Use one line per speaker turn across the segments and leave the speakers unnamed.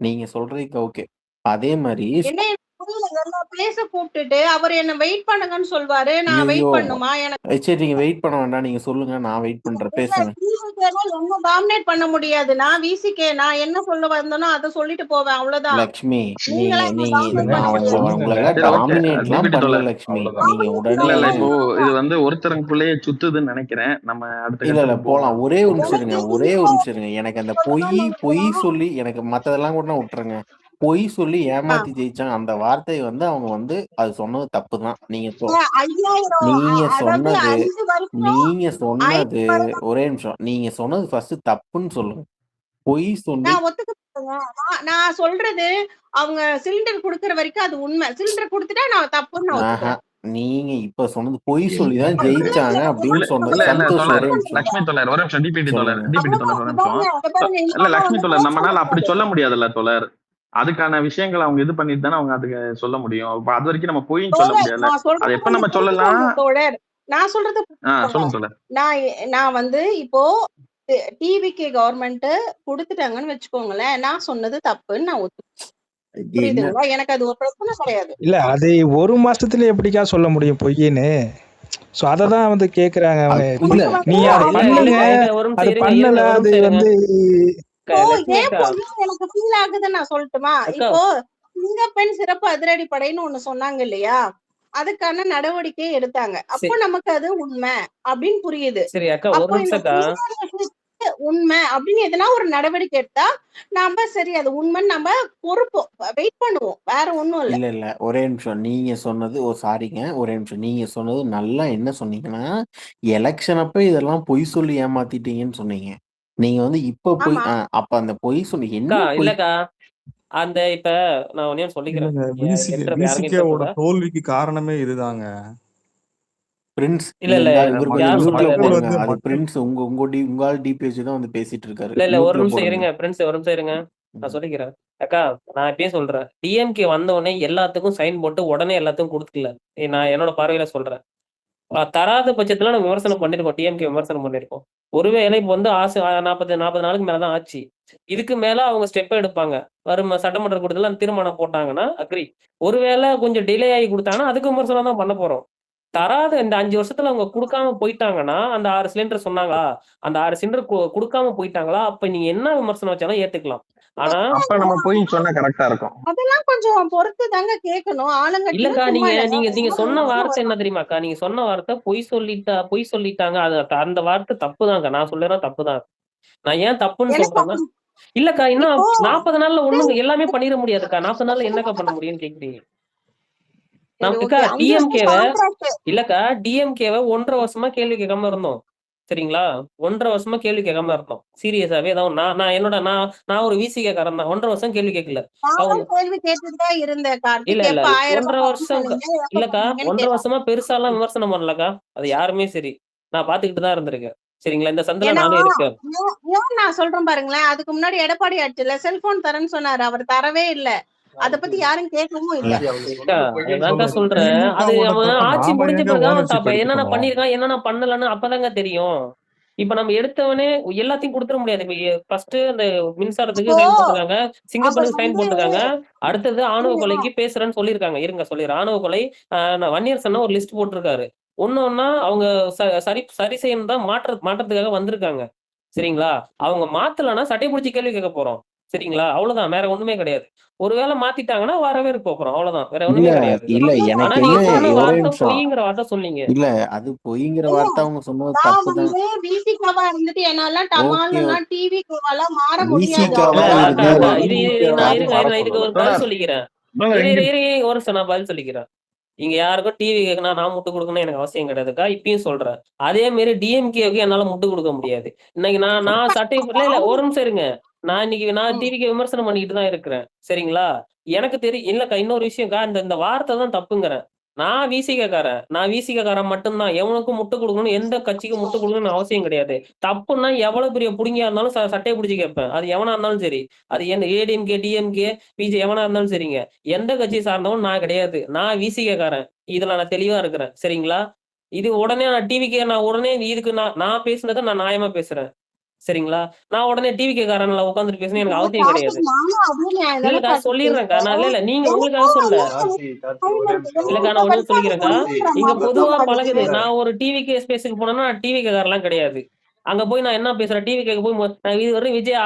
நீங்க சொல்றதுக்கு ஓகே. அதே மாரி
என்ன எனக்கு புரியல. எல்லாம் பேச கூப்பிட்டுட்டு அவர் என்ன வெயிட் பண்ணுங்கன்னு சொல்வாரு. நான்
ஐயய்யோ!
வெயிட் பண்ணணுமா? எனக்கு
சரி நீங்க வெயிட் பண்ண வேண்டாம். நீங்க சொல்லுங்க. நான் வெயிட் பண்றேன்.
இல்ல
பேசுங்க.
விசிகேனா என்ன டாமினேட் பண்ண முடியாது. நான் விசிகே நான் என்ன சொல்ல வந்தேனோ அத சொல்லிட்டு போவேன். அவ்வளவுதான்.
லக்ஷ்மி, நீங்க
நீங்களா என்ன
நீங்க
டாமினேட்
இல்லங்க
பண்ண
அவர்
முடியாது.
சொல்லலங்க.
உங்களலாம்
சரி ஓகே.
டாமினேட்லாம்
டிபிடி
பண்ணல
தோழர்
லக்ஷ்மி.
அவ்வளவுதான்.
நீங்க உடனே
இல்ல
டாமினேட்னா
இப்போ இது வந்து ஒருத்தருக்குள்ளேயே சுத்துதுன்னு நினைக்கிறேன். நம்ம அடுத்த
இல்ல
கட்டத்துக்கு
போலாம்.
போகலாம்.
ஒரே ஒரு நிமிஷம்
எனக்கு
இருங்க. ஒரே
எதுவுமே
ஒரு நிமிஷம் இருங்க. எனக்கு அந்த பொய்
சொல்லணும்னு
பொய்
நினைக்கிறேன்.
சொல்லி எனக்கு மத்ததெல்லாம் கூட விட்டுருங்க. பொய் சொல்லி
ஆ.
ஏமாத்தி ஜெயிச்சாங்க. அந்த வார்த்தை வந்து அவங்க வந்து அது சொன்னது தப்பு தான்.
ஏ, 5000
நீங்க
அதாவது
சொன்னது
5 வருஷம்
நீங்க
5
சொன்னது
வருடம்
ஒரே நிமிஷம். நீங்க சொன்னது ஃபர்ஸ்ட் தப்புன்னு சொல்லுங்க. பொய் சொல்லி
நான் ஒத்துக்கிட்டேங்க. நான் சொல்றது அவங்க சிலிண்டர் குடுக்குற வரைக்கும் அது உண்மை. சிலிண்டர் குடுத்துட்டா நான் தப்புன்னு நான்
ஆஹா.
ஒத்துக்கிறேன்.
நீங்க இப்ப சொன்னது பொய் சொல்லி தான்
அப்படிலாம்
ஜெயிச்சாங்க
கிடையாது.
அப்படின்னு
இல்ல
சொன்னது.
இல்ல இல்ல
சந்தோஷ்
தோழர்
ஒரே நிமிஷம்.
லக்ஷ்மி தோழர் ஒரு நிமிஷம். டிபிடி தோழர்
சொல்லுங்க.
டிபிடி தோழர் ஒரு நிமிஷம்.
இங்க பாருங்க இந்த
இல்ல
மாதிரிலாம்
லக்ஷ்மி
வந்து
தோழர் நம்மனால அப்படி
பேசக்கூடாது.
சொல்ல முடியாதுல்ல தோழர். அதுக்கான விஷயங்கள் அவங்க இது பண்ணிட்டு தானே அவங்க அதுக்கு சொல்ல முடியும். இப்ப அது வரைக்கும் நம்ம பொய்ன்னு சொல்ல
தோழர்
முடியாதுல்ல.
நான்
அது
சொல்றது
எப்ப
கொஞ்சம்
நம்ம சொல்லலாம்?
புரிஞ்சுக்கோங்க தோழர். நான் சொல்றது புரிஞ்சுக்கோங்க.
சொல்லுங்க தோழர்.
நான் நான் வந்து இப்போ டிவிக்கு கவர்மெண்ட் குடுத்துட்டாங்கன்னு வச்சுக்கோங்களேன். நான் சொன்னது தப்புன்னு நான்
இது என்ன
புரியுதுங்களா? எனக்கு அது ஒரு பிரச்சனை கிடையாது.
இல்ல அது 1 மாசத்துல எப்படிக்கா சொல்ல முடியும் பொய்ன்னு? சோ அததான் வந்து கேக்குறாங்க அவங்க.
இல்ல
அவங்க வந்து
நீ அத
இல்ல
பண்ணுங்க,
இல்லக்கா இல்ல ஒரு நிமிஷம்
அது
இருங்க
பண்ணல,
ஒரு
அது
நிமிஷம் இருங்க
வந்து
இப்போ
லட்சுமி
ஏன்
அக்கா
பொய்ன்னு எனக்கு ஃபீல் ஆகுதுன்னு நான் சொல்லட்டுமா?
அக்கா
இப்போ சிங்கப்பெண் சிறப்பு அதிரடி படைன்னு ஒண்ணு சொன்னாங்க இல்லையா? அதுக்கான நடவடிக்கை எடுத்தாங்க. அப்போ
சரி
நமக்கு அது உண்மை அப்படின்னு புரியுது.
சரி அக்கா ஒரு
அப்போ இந்த
நிமிஷம்க்கா
உண்மை அப்படின்னு எதனா ஒரு நடவடிக்கை எடுத்தா நாம சரி அது உண்மைன்னு நம்ம பொறுப்போம், வெயிட் பண்ணுவோம். வேற ஒண்ணும் இல்ல.
இல்ல. ஒரே நிமிஷம். நீங்க சொன்னது சாரிங்க. ஒரே நிமிஷம். நீங்க சொன்னது நல்லா என்ன சொன்னீங்கன்னா, எலக்ஷன் அப்ப இதெல்லாம் பொய் சொல்லி ஏமாத்திட்டீங்கன்னு சொன்னீங்க. நீங்க வந்து இப்ப பொய்
ஆமா.
அப்ப அந்த பொய் சொன்னி
அக்கா
என்ன பொய்?
இல்லக்கா அந்த இப்ப நான் ஒன்னே ஒண்ணு சொல்லிக்கிறேன்.
இல்லங்க
கேட்டுறப்ப யாருக்கும்
விசிகேவோட
இன்ட்ரெஸ்ட்
தோல்விக்கு காரணமே இதுதாங்க.
பிரின்ஸ்
இல்ல இல்ல
இந்த இவர் கொஞ்சம்
யாரும்
மியூட்ல
சொல்லல
மக்கள்
போடுங்க.
வந்து
அது
மக்கள்
பிரின்ஸ் உங்க டிபிஎச் தான் வந்து பேசிட்டு இருக்காரு.
இல்ல ஒரு
மியூட்ல
நிமிஷம்
போடுங்க.
இருங்க பிரின்ஸ் ஒரு நிமிஷம் இருங்க. நான் சொல்லிக்கிறேன். அக்கா நான் இப்பயே சொல்றேன். டிஎம்கே வந்த உடனே எல்லாத்துக்கும் சைன் போட்டு உடனே எல்லாத்துக்கும் கொடுக்கல. நான் என்னோட பார்வையில சொல்றேன். தராத பட்சத்துல நம்ம விமர்சனம் பண்ணிருக்கோம். டிஎம்கே விமர்சனம் பண்ணிருக்கோம். ஒருவேளை இப்ப வந்து 40 நாளுக்கு மேலதான் ஆச்சு. இதுக்கு மேல அவங்க ஸ்டெப் எடுப்பாங்க. வரும் சட்டமன்ற கூட்டத்துல தீர்மானம் போட்டாங்கன்னா அக்ரி. ஒருவேளை கொஞ்சம் டிலே ஆகி கொடுத்தாங்கன்னா அதுக்கு விமர்சனம் தான் பண்ண போறோம். தராத இந்த 5 வருஷத்துல அவங்க குடுக்காம போயிட்டாங்கன்னா அந்த 6 சிலிண்டர் சொன்னாங்களா? அந்த 6 சிலிண்டர் குடுக்காம போயிட்டாங்களா? அப்ப நீங்க என்ன விமர்சனம் வச்சாலும் ஏத்துக்கலாம். ஆனா
அப்ப நம்ம பொய்ன்னு சொன்னா கரெக்டா இருக்கும்.
அதெல்லாம் கொஞ்சம் பொறுத்து தாங்க கேட்கணும். ஆளுங்கட்சியும்
இல்லக்கா
சும்மா
நீங்க
இல்ல.
நீங்க நீங்க
சும்மா
சொன்ன
விமர்சனம்
வார்த்தை என்ன தெரியுமாக்கா? நீங்க சொன்ன வார்த்தை பொய் சொல்லிட்டாங்க. அது அந்த வார்த்தை தப்புதான்க்கா. நான் சொல்றேன் தப்புதான். நான் ஏன் தப்புன்னு
எனக்கு
சொல்றேன்னா, இல்லக்கா இன்னும்
இப்போ
40 நாள்ல ஒண்ணுங்க எல்லாமே பண்ணிட முடியாதுக்கா. 40 நாள்ல என்னக்கா பண்ண முடியும்னு கேக்குறீங்க?
சரி
நமக்குக்கா
ஓகே 5 வருஷம்
டிஎம்கேவ
கான்ட்ராக்ட்.
இல்லக்கா டிஎம்கேவ 1.5 வருஷமா கேள்வி கேட்காம இருந்தோம். சரிங்களா? 1.5 வருஷமா கேள்வி கேட்காம இருந்தோம். சீரியஸாவே தான் நான் என்னோட நான் ஒரு விசிகே காரன் தான். 1.5 வருஷம் கேள்வி கேட்கல. அவங்க
நானும் கேள்வி கேட்டுட்டு தான் இருந்தேன்
இல்ல
கார்த்திக்.
இல்ல
எப்ப 1000
1.5
ரூபாய் தரேன்னு
வருஷம்
சொன்னீங்க, எப்ப
இல்லக்கா
தருவீங்கன்னு
1.5
கேட்டேன்.
வருஷமா பெருசாலாம் விமர்சனம் பண்ணலக்கா. அது யாருமே சரி. நான் பாத்துக்கிட்டு தான் இருந்திருக்கேன். சரிங்களா? இந்த சந்தில
ஏன்னா
நானும் இருக்கேன்.
ஏன் நான் சொல்றேன் பாருங்களேன். அதுக்கு முன்னாடி எடப்பாடி ஆட்சியில செல்போன் தரேன்னு சொன்னாரு. அவர் தரவே இல்ல. அத பத்தி யாரும் கேட்கவும் இல்ல.
அக்கா, அதுதான்க்கா சொல்றேன். அது
திமுகவோட
அவன்
தப்ப
ஆட்சி
நாம
முடிஞ்ச
ஏங்க
பிறகு அவன்
ஓனர்ஷிப்
என்னென்ன
எடுத்துக்கணும்?
பண்ணிருக்கான் என்னென்ன பண்ணலன்னு அப்பதாங்க தெரியும். இப்ப நம்ம எடுத்தவனே எல்லாத்தையும் கொடுத்துட முடியாது. இப்ப ஃபர்ஸ்ட் அந்த மின்சாரத்துக்கு
இப்போ
சைன் போட்டிருக்காங்க.
அவர்
சிங்கப்பெண்ணுக்கு சைன்
வந்து
போட்டிருக்காங்க. அடுத்தது ஆணவ
இருங்க,
கொலைக்கு பேசுறேன்னு சொல்லியிருக்காங்க. இருங்க சொல்லிடுறேன். ஆணவ கொலை வன்னியர் சன்னா ஒரு லிஸ்ட் போட்டிருக்காரு. ஒன்னொன்னா அவங்க சரி செய்யணும் தான் மாற்றத்துக்காக வந்திருக்காங்க. சரிங்களா? அவங்க மாத்தலன்னா சட்டை பிடிச்சி கேள்வி கேட்க போறோம். சரிங்களா? அவ்வளவுதான். வேற ஒண்ணுமே கிடையாது. ஒருவேளை மாத்திட்டாங்கன்னா வரவேற்க போறோம். அவ்வளவுதான். வேற
இல்ல
ஒண்ணுமே கிடையாது.
இல்ல
ஆனா
எனக்கு
நீங்க
என்ன
சொன்ன
ஒரே
வார்த்தை
நிமிஷம்.
பொய்ங்கிற வார்த்தை சொன்னீங்க.
இல்ல அது பொய்ங்கிற
இல்ல
வார்த்தை அவங்க சொன்னது
நான்
தப்பு தான்.
வந்து விசிகாவா இருந்துட்டு என்னால
ஓகே
டமால்லாம் டிவி கோவாலாம் மாற முடியாது.
விசிகாவா
இல்ல
அவ்வளவுதான்.
அக்கா
இருந்து
அக்கா இது நான்
கார்த்தி
இருங்க நான் இதுக்கு ஒரு பதில்
தோழர்
சொல்லிக்கிறேன்.
தோழர் இங்க
ஒரு நிமிஷம் நான் பதில் சொல்லிக்கிறேன். இங்க யாருக்கும் டிவி கேட்கணும் நான் முட்டு கொடுக்கணும் எனக்கு அவசியம் கிடையாதுக்கா. இப்பயும் சொல்றேன். அதே மாதிரி டிஎம்கேவுக்கு என்னால முட்டு கொடுக்க முடியாது. இன்னைக்கு நான் சட்டை இல்ல ஒரு நிமிஷம் இருங்க. நான்
ம்.
டிவிக்கு விமர்சனம் பண்ணிட்டு தான் இருக்கிறேன். சரிங்களா? எனக்கு தெரியும் இல்லக்கா இன்னொரு விஷயம்க்கா இந்த இந்த வார்த்தை தான் தப்புங்கிறேன். நான் விசிக காரன் மட்டும்தான். எவனுக்கும் முட்டு கொடுக்கணும் எந்த கட்சிக்கு முட்டு கொடுக்கணும்னு அவசியம் கிடையாது. தப்புன்னா எவ்வளவு பெரிய புடுங்கியா இருந்தாலும் சட்டையை பிடிச்சி கேட்பேன். அது எவனா இருந்தாலும் சரி. அது என்ன ஏடிஎம்கே டிஎம்கே பிஜே எவனா இருந்தாலும் சரிங்க. எந்த கட்சி சார்ந்தவன் நான் கிடையாது. நான் விசிக காரன். இதுல நான் தெளிவா இருக்கிறேன். சரிங்களா? இது உடனே நான் டிவிக்கு நான் உடனே இதுக்கு நான் பேசுனதை நான் நியாயமா பேசுறேன். சரிங்களா? நான் உடனே டிவிகே காரன்ல உட்காந்துட்டு பேசணும் எனக்கு அவசியம் கிடையாது.
நானும் அதே நியாயம் தானே
இல்லக்கா
கார்த்திக்
சொல்லிடுறேன்க்கா. நான்
பேசுறேன்.
இல்ல நீங்க உங்களுக்காக சொல்ல. இல்லக்கா நான் ஒண்ணு சொல்லிக்கிறேன்க்கா. இங்க பொதுவா பழகுது. நான் ஒரு டிவிகே ஸ்பேஸுக்கு போனேன்னா நான் டிவிகே காரெல்லாம் கிடையாது. அங்க போய் நான் என்ன பேசுறேன் டிவிகேக்கு போய் நான் இதுவரையும் விஜய்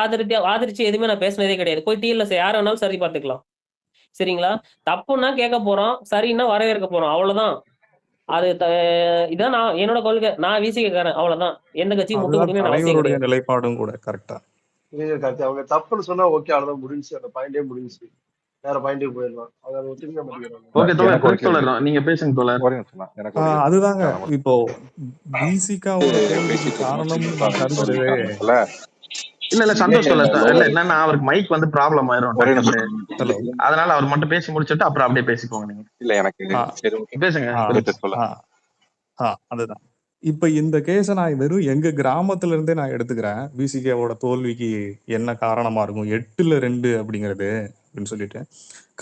ஆதரிச்சு எதுவுமே நான் பேசினதே கிடையாது. போய் டிவில யார வேணாலும் சரி பார்த்துக்கலாம். சரிங்களா? தப்புன்னா கேட்க போறோம். சரின்னா வரவேற்க போறோம். அவ்வளவுதான். அது இதான் நான் என்னோட கொள்கை. நான் விசிகேக்காரன் அவ்வளவுதான். எந்த கட்சியும் முட்டு
அதுதான்
கொடுக்கணும்னு அவசியம்
தலைவருடைய
கிடையாது.
நிலைப்பாடும் கூட. கரெக்டா.
அவங்க தப்புன்னு சொன்னா ஓகே, அவ்வளவுதான் முடிஞ்சுச்சு, அந்த பாயிண்டே முடிஞ்சுச்சு, வேற பாயிண்ட்டுக்கு போயிடலாம். அதை ஒத்துக்க மாட்டேங்கிறாங்க.
ஓகே தோழர்,
எனக்கு ஒரு
பிரின்ஸ் தோழர்
கேள்வி.
நீங்க பேசுங்க தோழர்.
ஒரே நிமிஷம் தான். எனக்கு ஒரு கேள்வி.
அதுதாங்க
நம்ம
இப்போ விசிகாவோட தோல்விக்கு
பேசிட்டு
காரணம்
முடிச்சுட்டு
நான் கருதுறதே
காரணத்துல
இல்ல சந்தோஷ் தோழர் இல்ல என்னன்னா அவருக்கு மைக் வந்து ப்ராப்ளம் ஆயிரும்
ஒரே
டக்குன்னு.
நிமிஷம்.
ஹலோ
அதனால அவர் மட்டும் பேசி முடிச்சுட்டு அப்புறம் அப்படியே பேசிக்கோங்க நீங்க.
இல்ல எனக்கு
ஆ
சரி ஓகே
பேசுங்க
ஆ
பிரின்ஸ்.
சொல்ல.
ஆ ஆ அதுதான். இப்ப இந்த கேஸை நான் வெறும் எங்க கிராமத்துல இருந்தே நான் எடுத்துக்கிறேன். விசிகாவோட தோல்விக்கு என்ன காரணமா இருக்கும் 8-2 அப்படிங்கிறது அப்படின்னு சொல்லிட்டு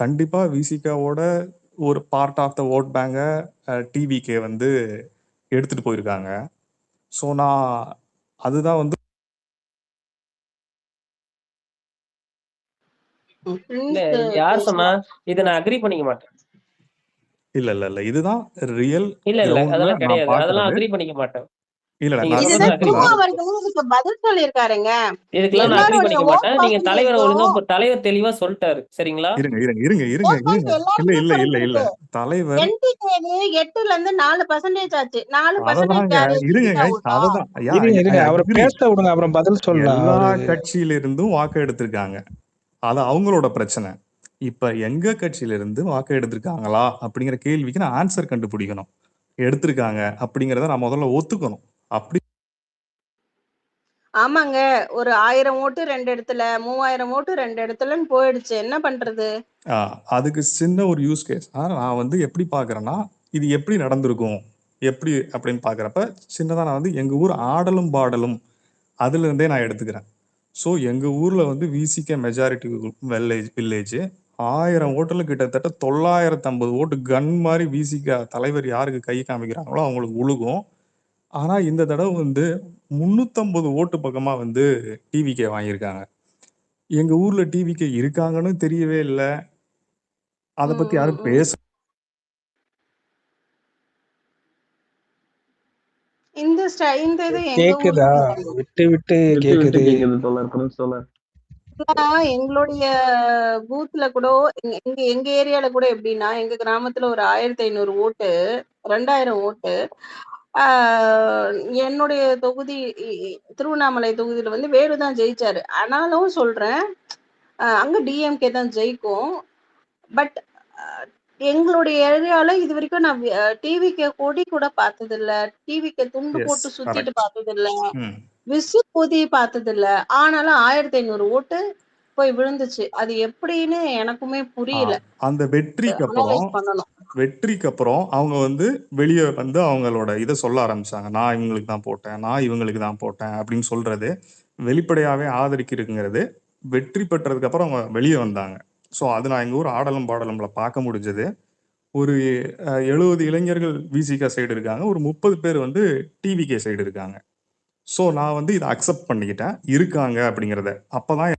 கண்டிப்பா விசிகாவோட ஒரு part of the vote bank TVK வந்து எடுத்துட்டு போயிருக்காங்க. ஸோ நான் அதுதான் வந்து
இல்ல
பிரின்ஸ்
யார் சொன்னா
பேசலாம்.
இதை நான் அக்ரி பண்ணிக்க மாட்டேன்.
இல்ல இதுதான் ரியல்
இல்ல
கிரவுண்ட்ல
அதெல்லாம்
நான்
கிடையாது. அதெல்லாம்
பாக்குறது.
அக்ரி பண்ணிக்க மாட்டேன்.
இல்ல
நீங்க
நான்
சொல்றது
இதுதான்
அக்ரி
சிம்பிளா
திரும்ப
பண்ணிக்க
அவர்கள் இதுக்கு பதில் சொல்லியிருக்காருங்க.
இதுக்கெல்லாம் நான் அக்ரி
எல்லாருடைய
பண்ணிக்க
ஓட்
மாட்டேன். நீங்க தலைவரை ஒழுங்கா
பர்சன்டேஜும்
தலைவர் தெளிவா சொல்லிட்டாரு. சரிங்களா?
இருங்க
ஓட் பேங்க்
இல்ல
எல்லாருமே
இல்ல
குறைஞ்சிருக்கு.
தலைவர்
என்டிகேது 8ல இருந்து 4% ஆச்சு. 4%
அததாங்க
யாரு
இருங்க
விசிகா ஓட்டா?
அததான்
இருங்க
ஐ
அவரை
அக்ரி.
பேச விடுங்க, அப்புறம் பதில் சொல்லலாம்.
எல்லா
அவரு
கட்சியில இருந்தும் வாக்கு எடுத்திருக்காங்க. அது அவங்களோட பிரச்சனை. இப்ப எங்க கட்சியில இருந்து வாக்கு எடுத்திருக்காங்களா அப்படிங்கிற கேள்விக்கு நான் ஆன்சர் கண்டுபிடிக்கணும். எடுத்திருக்காங்க அப்படிங்கறத நான் முதல்ல ஒத்துக்கணும். அப்படி
ஆமாங்க. ஒரு 1000 ஓட்டு 2 இடத்துல, 3000 ஓட்டு 2 இடத்துலன்னு போயிடுச்சு. என்ன பண்றது?
அதுக்கு சின்ன ஒரு யூஸ் கேஸ். நான் வந்து எப்படி பாக்குறேன்னா இது எப்படி நடந்திருக்கும் எப்படி அப்படின்னு பாக்குறப்ப சின்னதா நான் வந்து எங்க ஊர் ஆடலும் பாடலும் அதுல இருந்தே நான் எடுத்துக்கிறேன். ஸோ எங்க ஊர்ல வந்து விசிகே மெஜாரிட்டி வில்லேஜ் 1000 ஓட்டுல கிட்டத்தட்ட 950 ஓட்டு கன் மாதிரி விசிகா தலைவர் யாருக்கு கை காமிக்கிறாங்களோ அவங்களுக்கு உழுகும். ஆனா இந்த தடவை வந்து 350 ஓட்டு பக்கமா வந்து டிவிகே வாங்கியிருக்காங்க. எங்க ஊர்ல டிவிகே இருக்காங்கன்னு தெரியவே இல்லை. அதை
ம்,
பத்தி
ம்,
யாரும்
ம்.
பேச
இந்த இது எங்க
கேக்குதா?
ஊர்ல
விட்டு விட்டு
விட்டு விட்டு
கேக்குது.
கேக்குது தோழர், பிரின்ஸ் தோழர்.
எங்களுடைய பூத்ல கூட எங்க ஏரியால கூட எப்படின்னா, எங்க கிராமத்துல ஒரு 1500 ஓட்டு 2000 ஓட்டு என்னுடைய தொகுதி திருவண்ணாமலை தொகுதியில வந்து வேலுதான் ஜெயிச்சாரு. ஆனாலும் சொல்றேன், அங்க டிஎம்கே தான் ஜெயிக்கும். பட் எங்களுடைய ஏரியால இது வரைக்கும் நான் டிவிக்கு கொடி கூட பார்த்தது இல்ல, டிவிக்கு துண்டு
எஸ்
போட்டு சுத்திட்டு
கரெக்ட்.
பார்த்தது இல்ல, விசு ஊதி பார்த்தது இல்ல. ஆனாலும் 1500 ஓட்டு போய் விழுந்துச்சு. அது எப்படின்னு எனக்குமே புரியல.
அந்த வெற்றிக்கு
அனலைஸ் பண்ணணும்.
அப்புறம் அவங்க வந்து வெளியே வந்து அவங்களோட இதை சொல்ல ஆரம்பிச்சாங்க. நான் இவங்களுக்கு தான் போட்டேன், நான் இவங்களுக்கு தான் போட்டேன் அப்படின்னு சொல்றது வெளிப்படையாவே ஆதரிக்கிறதுங்கிறது வெற்றி பெற்றதுக்கு அப்புறம் அவங்க வெளியே வந்தாங்க. ஸோ அது நான் எங்க ஊர் ஆடலும் பாடலும்ல பார்க்க முடிஞ்சது. ஒரு 70 இளைஞர்கள் விசிகா சைடு இருக்காங்க, ஒரு 30 பேர் வந்து டிவிகே சைடு இருக்காங்க. ஸோ நான் வந்து இதை அக்செப்ட் பண்ணிக்கிட்டேன் இருக்காங்க அப்படிங்கிறத. அப்பதான்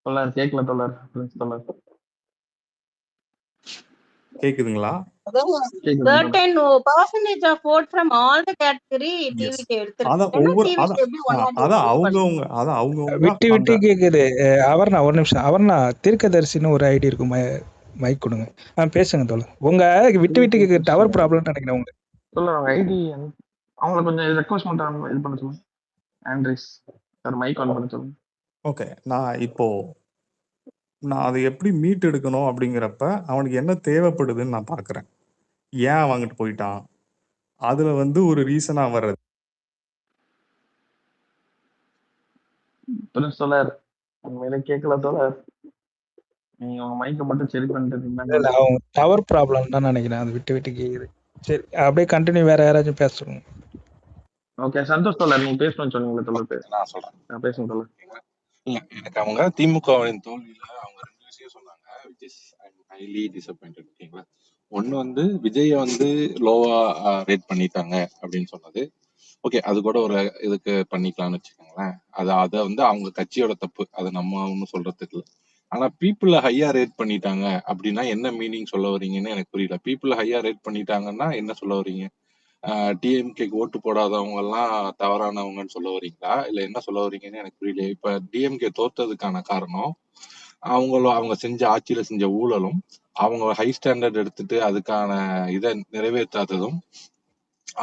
தோழர் கேட்கல தோழர், பிரின்ஸ் தோழர்
கேக்குதுங்களா?
கேக்குது தோழர்.
certain percentage of vote from all the category
S
டிவிக்கு எடுத்திருக்கு.
அதான்
ஏன்னா
ஒவ்வொரு
டிவிக்கு
அதான்
எப்படி ஒன்னா
அதான்
டிவைட் பண்ணும்?
அவங்கவுங்க
விட்டு
அந்த
விட்டு கேக்குது. அவர்னா ஒரு நிமிஷம். அவர்னா தீர்க்கதரிசின்னு ஒரு ஐடி இருக்கும். மைக் கொடுங்க. பேசுங்க தோழர். உங்க விட்டு விட்டு கேக்குது டவர் ப்ராப்ளம் நினைக்கிறேன் உங்க.
தோழர் அவங்க ஐடி அவங்கள கொஞ்சம் ரெக்வஸ்ட் மட்டும் இது பண்ண சொல்லுங்க. ஆண்ட்ரிஸ் சார் மைக் ஆன் பண்ண சொல்லுங்க.
ஓகே. நான் அதை எப்படி மீட் எடுக்கணும் அப்படிங்கிறப்ப அவனுக்கு என்ன தேவைப்படுதுன்னு நான் பார்க்குறேன். ஏன் அவங்கிட்டு போயிட்டான் அதுல வந்து ஒரு ரீசனா வர்றது.
பிரின்ஸ் தோழர் உண்மையிலே கேட்கல தோழர், நீங்க உங்க மைக்கை மட்டும் சரி பண்ணிட்டு இருந்தாங்க.
அவங்க டவர் ப்ராப்ளம் தான் நினைக்கிறேன். அது விட்டு விட்டு கேக்குது. சரி அப்படியே கண்டினியூ. வேற யாராச்சும் பேச சொல்லுங்க.
ஓகே சந்தோஷ் தோழர் நீங்க பேசணும்னு சொன்னீங்களே தோழர்,
நான் சொல்றேன்.
பேசுங்க தோழர்.
இல்ல எனக்கு அவங்க திமுகவின் தோல்வியில அவங்க 2 விஷயம் சொன்னாங்க, which is I'm highly disappointed. ஓகேங்களா? ஒண்ணு வந்து விஜய வந்து லோவா ரேட் பண்ணிட்டாங்க அப்படின்னு சொன்னது. ஓகே, அது கூட ஒரு இதுக்கு பண்ணிக்கலாம்னு வச்சுக்கோங்களேன். அத வந்து அவங்க கட்சியோட தப்பு, அது நம்ம ஒன்றும் சொல்றதுக்கு இல்லை. ஆனா பீப்புள ஹையா ரேட் பண்ணிட்டாங்க அப்படின்னா என்ன மீனிங் சொல்ல வர்றீங்கன்னு எனக்கு புரியல. பீப்புள ஹையா ரேட் பண்ணிட்டாங்கன்னா என்ன சொல்ல வர்றீங்க? டிஎம்கேக்கு ஓட்டு போடாதவங்க எல்லாம் தவறானவங்கன்னு சொல்ல வர்றீங்களா, இல்ல என்ன சொல்ல வர்றீங்கன்னு எனக்கு புரியல. இப்ப டிஎம்கே தோத்ததுக்கான காரணம் அவங்க செஞ்ச ஆட்சியில செஞ்ச ஊழலும், அவங்க ஹை ஸ்டாண்டர்ட் எடுத்துட்டு அதுக்கான இதை நிறைவேற்றாததும்,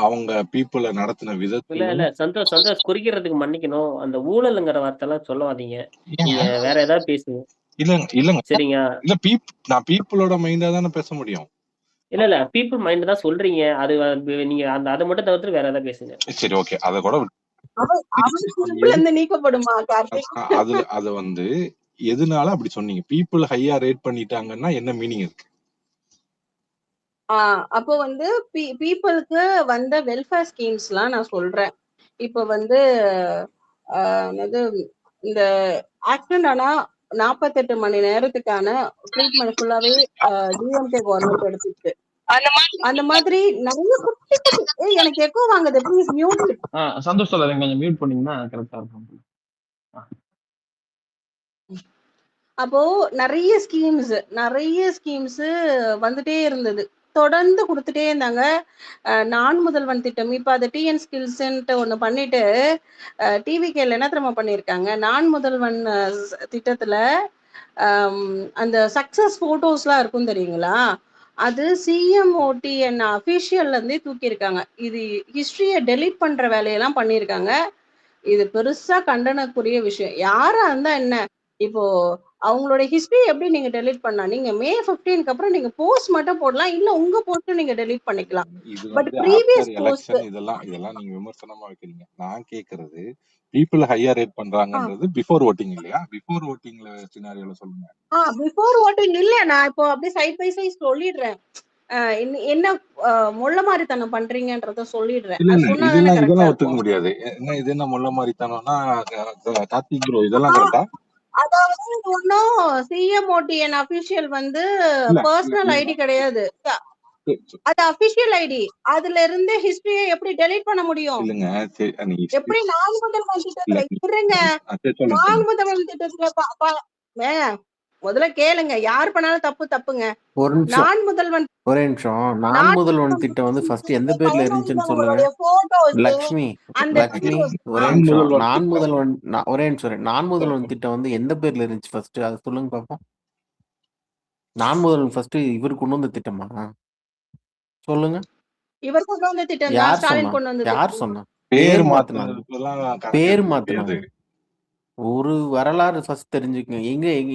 அவங்க பீப்புள நடத்தின
இல்ல
விதத்தையும்.
இல்ல சந்தோஷ் குறிக்கிறதுக்கு மன்னிக்கணும். அந்த ஊழலுங்கிற வார்த்தை எல்லாம் சொல்லாதீங்க. நீங்க
ஏங்க
வேற ஏதாவது பேசுங்க.
இல்லங்க
சரிங்க.
இல்ல நான் பீப்புளோட மைண்டா தானே பேச முடியும்.
இல்ல பீப்புள் மைண்ட் தான் சொல்றீங்க. அது நீங்க அதை மட்டும் தவிர்த்து வேற ஏதாவது பேசுங்க.
சரி, ஓகே, அத கூட
நீக்கப்படுமா கார்த்திக்?
அது வந்து எதனால அப்படி சொன்னீங்க? பீப்புள் ஹையா ரேட் பண்ணிட்டாங்கன்னா என்ன மீனிங் இருக்கு?
அப்போ வந்து பீப்புளுக்கு வந்த வெல்ஃபேர் ஸ்கீம்ஸ் எல்லாம் நான் சொல்றேன். இப்ப வந்து என்னது இந்த ஆக்சிடென்ட் ஆனா 48 மணி நேரத்துக்கான ட்ரீட்மெண்ட் ஃபுல்லாவே டிஎம்கே கவர்மெண்ட் எடுத்துச்சு. அந்த மாதிரி நிறைய குட்டி குட்டி எனக்கு எக்கோ வாங்குது. Please mute.
சந்தோஷ் சார் கொஞ்சம் மியூட் பண்ணீங்கன்னா கரெக்டா இருக்கும்.
அப்போ நிறைய ஸ்கீம்ஸ் வந்துட்டே இருந்தது, தொடர்ந்து கொடுத்துட்டே இருந்தாங்க. நான் முதல்வன் திட்டம், இப்ப அது டிஎன் ஸ்கில்ஸ்ன்ட்டு ஒண்ணு பண்ணிட்டு டிவிகேல என்ன தெரியுமா பண்ணியிருக்காங்க, நான் முதல்வன் திட்டத்துல அந்த சக்சஸ் போட்டோஸ்லாம் இருக்கும் தெரியுங்களா, அது சிஎம்ஓடிஎன் அபிஷியல்ல இருந்தே தூக்கியிருக்காங்க. இது ஹிஸ்டரியை டெலீட் பண்ற வேலையெல்லாம் பண்ணியிருக்காங்க. இது பெருசா கண்டனக்குரிய விஷயம். யாரா இருந்தா என்ன, இப்போ அவங்களோட ஹிஸ்டரி எப்படி நீங்க டெலீட் பண்ணலாம்? நீங்க மே 15க்கு அப்புறம் நீங்க போஸ்ட் மட்டும் போடலாம், இல்ல உங்க போஸ்ட் நீங்க டெலீட் பண்ணிக்கலாம்.
இது
பட்
வந்து
ப்ரீவியஸ்
ஆஃப்டர்
போஸ்ட்
எலெக்ஷன் இதெல்லாம் நீங்க விமர்சனமா வைக்கிறீங்க. நான் கேக்குறது பீப்புள் ஹையா ரேட் பண்றாங்கன்றது பிஃபோர் ஓட்டிங் இல்லையா? பிஃபோர் ஓட்டிங்ல சினாரியோல சொல்லுங்க.
பிஃபோர் ஓட்டிங் இல்ல, நான் இப்போ அப்படியே சைட் பை சைட் சொல்லிடுறேன். என்ன முள்ள மாதிரித்தனம் பண்றீங்கன்றத சொல்லிடுறேன்.
இல்ல
அது
இல்ல
சொன்னாதானே
இதெல்லாம்
கரெக்டா
ஒத்துக்க
இருக்கும்.
முடியாது. என்ன இது என்ன முள்ள மாதிரித்தனம்னா கார்த்திக் ப்ரோ இதெல்லாம் கரெக்டா?
அதாவது இது ஒன்னும் சிஎம்ஓடிஎன் அபிஷியல் வந்து பர்சனல் ஐடி கிடையாது, அது அபிஷியல் ஐடி. அதுல இருந்து ஹிஸ்டரியை எப்படி டெலீட் பண்ண முடியும்?
இல்லங்க,
எப்படி நான் முதல்வன் திட்டத்துல இருங்க, நான் முதல்வன் திட்டத்துல முதல்ல கேளுங்க, யார் பண்ணாலும் தப்புங்க.
ஒரு நிமிஷம்
நான் முதல்வன்
ஒரே நிமிஷம். நான் முதல்வன் திட்டம் வந்து ஃபர்ஸ்ட் எந்த பேர்ல இருந்துச்சுன்னு சொல்லுங்க. லக்ஷ்மி ஒரே நிமிஷம். ஒரே நிமிஷம். நான் முதல்வன் திட்டம் வந்து எந்த பேர்ல இருந்துச்சு ஃபர்ஸ்ட், அதை சொல்லுங்க பாப்போம். நான் முதல்வன் ஃபர்ஸ்ட் இவர் கொண்டு வந்த திட்டமா சொல்லுங்க.
இவர் கொண்டு வந்த திட்டம்
யார்
ஸ்டாலின்
சொன்னா?
கொண்டு வந்த
யார் சொன்னா?
பேர்
மாத்தினாங்க. ஒரு வரலாறு ஃபர்ஸ்ட் தெரிஞ்சுக்கங்க.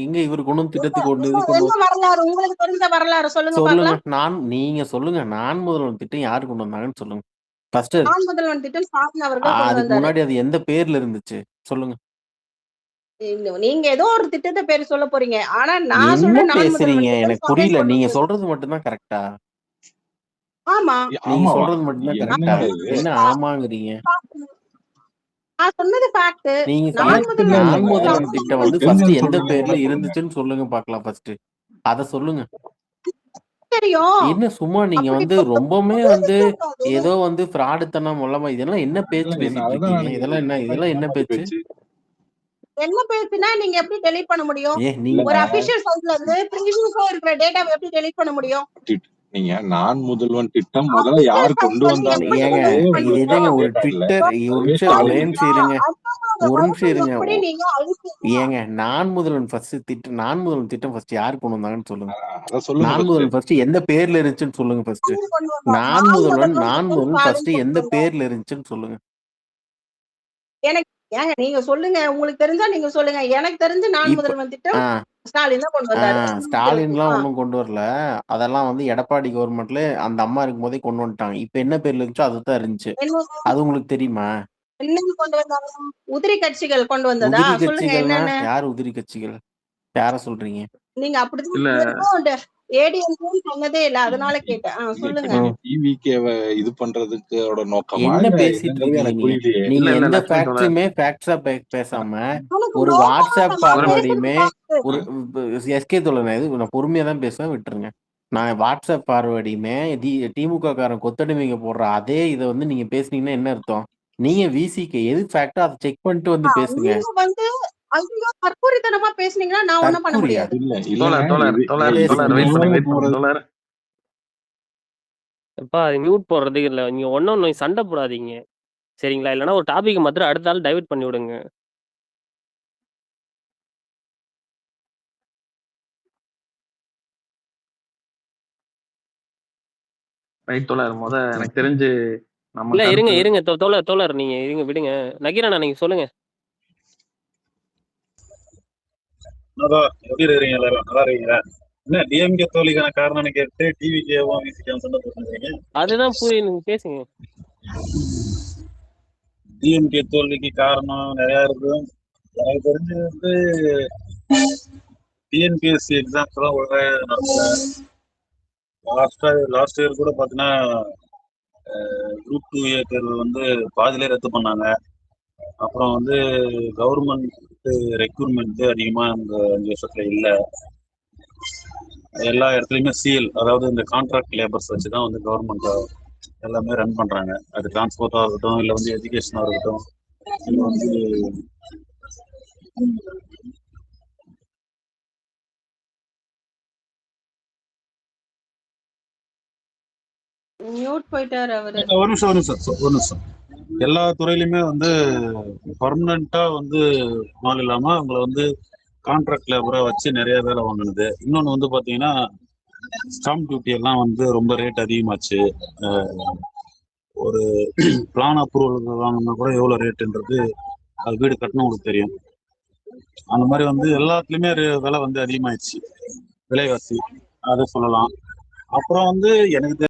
எங்க இவர் கொண்டு வந்து திட்டத்துக்கு
வரலாறு, உங்களுக்கு தெரிஞ்ச வரலாறு சொல்லுங்க.
நீங்க சொல்லுங்க. நான் முதல்வன் திட்டம் யாரு கொண்டு வந்தாங்கன்னு சொல்லுங்க ஃபர்ஸ்ட்.
நான் முதல்வன் திட்டம் ஸ்டாலின் அவர்கள் கொண்டு
அதுக்கு
வந்தாரு.
முன்னாடி அது எந்த பேர்ல இருந்துச்சு சொல்லுங்க.
நீங்க ஏதோ ஒரு திட்டத்தை பேர் சொல்ல போறீங்க, ஆனா நான்
என்ன
சொல்றேன் நான்
பேசுறீங்க?
முதல்வன்
எனக்கு புரியல. நீங்க சொல்றது மட்டும்தான் கரெக்டா?
ஆமா,
நீங்க சொல்றது மட்டும்தான் கரெக்டா? என்ன ஆமாங்கிறீங்க?
நான் சொன்னது ஃபேக்ட்.
நீங்க நான் முதல்வன் திட்டம் வந்து ஃபர்ஸ்ட் எந்த பேர்ல இருந்துச்சுன்னு சொல்லுங்க பார்க்கலாம். ஃபர்ஸ்ட் அத சொல்லுங்க.
தெரியும்.
என்ன சும்மா நீங்க வந்து ரொம்பவுமே வந்து ஏதோ வந்து ஃப்ராடுத்தனம் மூலமா இதெல்லாம் என்ன பேச்சு பேசிட்டு இருக்கீங்க? இதெல்லாம் என்ன பேச்சு?
என்ன பேச்சுனா நீங்க எப்படி டெலீட் பண்ண முடியும்? ஒரு அபிஷியல் சைட்ல இருந்து ப்ரீவியஸா இருக்கிற டேட்டாவை எப்படி டெலீட் பண்ண முடியும்?
நீங்க நான் முதல்வன் திட்டம் முதல்ல யார் கொண்டு வந்தாங்க?
ஏங்க ஒரு ட்விட்டர் ஒரே நிமிஷம் இருங்க. ஏங்க நான் முதல்வன் திட்டம் ஃபர்ஸ்ட் யார் கொண்டு வந்தாங்கன்னு சொல்லுங்க. நான் முதல்வன் ஃபர்ஸ்ட் எந்த பேர்ல இருந்துச்சுன்னு சொல்லுங்க. ஃபர்ஸ்ட் நான் முதல்வன் ஃபர்ஸ்ட் எந்த பேர்ல இருந்துச்சுன்னு சொல்லுங்க.
எனக்கு ஏங்க நீங்க சொல்லுங்க, உங்களுக்கு தெரிஞ்சா நீங்க சொல்லுங்க. எனக்கு தெரிஞ்சு நான் முதல்வன் திட்டம் ஸ்டாலின் தான் கொண்டு வந்தாரு.
ஸ்டாலின்லாம் ஒன்றும் கொண்டு வரல. அதெல்லாம் வந்து எடப்பாடி கவர்மெண்ட்ல அந்த அம்மா இருக்கும் போதே கொண்டு வந்துட்டாங்க. இப்ப என்ன பேர்ல இருந்துச்சோ அதுதான் இருந்துச்சு. அது உங்களுக்கு தெரியுமா?
என்ன கொண்டு வந்தாங்க? உதிரி கட்சிகள் கொண்டு வந்ததா? சொல்லுங்க என்னன்னு.
யார் உதிரி கட்சிகள்? யார சொல்றீங்க?
நீங்க அப்படிதான் ஏடிஎம்கே சொன்னதே இல்ல, அதனால கேட்டேன். சொல்லுங்க.
டிவிகேவை இது பண்றதுக்கோட நோக்கமா?
என்ன பேசிட்டு இருக்கீங்க நீங்க? எந்த ஃபேக்ட்ஸுமே ஃபேக்ட்ஸா பேசாம ஒரு வாட்ஸ்அப் பார்வையுமே ஒரு எஸ்கே தோழன், நான் பொறுமையா தான் பேசுவேன், விட்டுருங்க. நான் வாட்ஸ்அப் பார்வடியுமே திமுக காரன் கொத்தடிமைங்க போடுற அதே இதை வந்து நீங்க பேசுனீங்கன்னா என்ன அர்த்தம்? நீங்க விசிக்கு எது ஃபேக்டோ அதை செக் பண்ணிட்டு வந்து பேசுங்க.
நீங்க வந்து ஐயோ கற்பூரித்தனமா பேசுனீங்கன்னா நான் ஒண்ணும் பண்ண
தற்கூரியா?
முடியாது.
இல்ல
தோழர்
இல்லங்க
தோழர்
இது
தோழர்
இது
தோழர் வெயிட்
மேல
பண்ணுங்க
போறது
தோழர்.
எப்பா அது மியூட் போடுறதுக்கு இல்லை, நீங்க ஒன்னொன்னு சண்டை போடாதீங்க சரிங்களா? இல்லைன்னா ஒரு டாபிக் மாத்திரம் அடுத்த ஆள் டைவர்ட் பண்ணி விடுங்க.
ரைட் தோழர். எனக்கு தெரிஞ்சு நம்ம
இல்ல இருங்க
கருத்து
இருங்க தோழர் நீங்க இருங்க விடுங்க. நக்கீரண்ணா நீங்க சொல்லுங்க.
எப்படி இருக்கிறீங்க எல்லாரும்? நல்லா இருக்கீங்களா? என்ன டிஎம்கே தோல்விக்கான காரணம்னு கேட்டு டிவிகேவும் விசிகேவும் சண்டை போட்டுருக்கீங்க.
அதுதான் புரியுது, நீங்க பேசுங்க.
டிஎம்கே தோல்விக்கு காரணம் நிறைய இருக்கு. எனக்கு தெரிஞ்சு வந்து டிஎன்பிஎஸ்சி எக்ஸாம்ஸ் எல்லாம் ஒழுங்கா நடத்தல. லாஸ்ட் இயர் கூட பாத்தீங்கன்னா குரூப் 2A தேர்வு வந்து பாதியிலே ரத்து பண்ணாங்க. அப்புறம் வந்து கவர்மெண்ட் ரெக்ரூட்மெண்ட் அதிகமா இந்த 5 வருஷத்துல இல்லை. எல்லா இடத்துலயுமே சிஎல், அதாவது இந்த கான்ட்ராக்ட் லேபர்ஸ் வச்சுதான் வந்து கவர்மெண்ட் எல்லாமே ரன் பண்றாங்க. அது டிரான்ஸ்போர்ட்டா இருக்கட்டும், இல்ல வந்து எஜுகேஷனா இருக்கட்டும், இல்ல வந்து
மியூட் போயிட்டாரு அவரு.
ஒரு நிமிஷம். எல்லா துறையிலுமே வந்து பர்மனண்டா வந்து ஆள் இல்லாம அவங்களை வந்து கான்ட்ராக்ட் லேபரா வச்சு நிறைய வேலை வாங்கினது. இன்னொன்னு வந்து பாத்தீங்கன்னா ஸ்டாம்ப் டியூட்டி எல்லாம் வந்து ரொம்ப ரேட் அதிகமாச்சு. ஒரு பிளான் அப்ரூவல் வாங்கினா கூட எவ்வளவு ரேட்டுன்றது அது வீடு கட்டணவங்களுக்கு தெரியும். அந்த மாதிரி வந்து எல்லாத்துலயுமே விலை வந்து அதிகமாயிடுச்சு, விலைவாசி அதை சொல்லலாம். அப்புறம் வந்து எனக்கு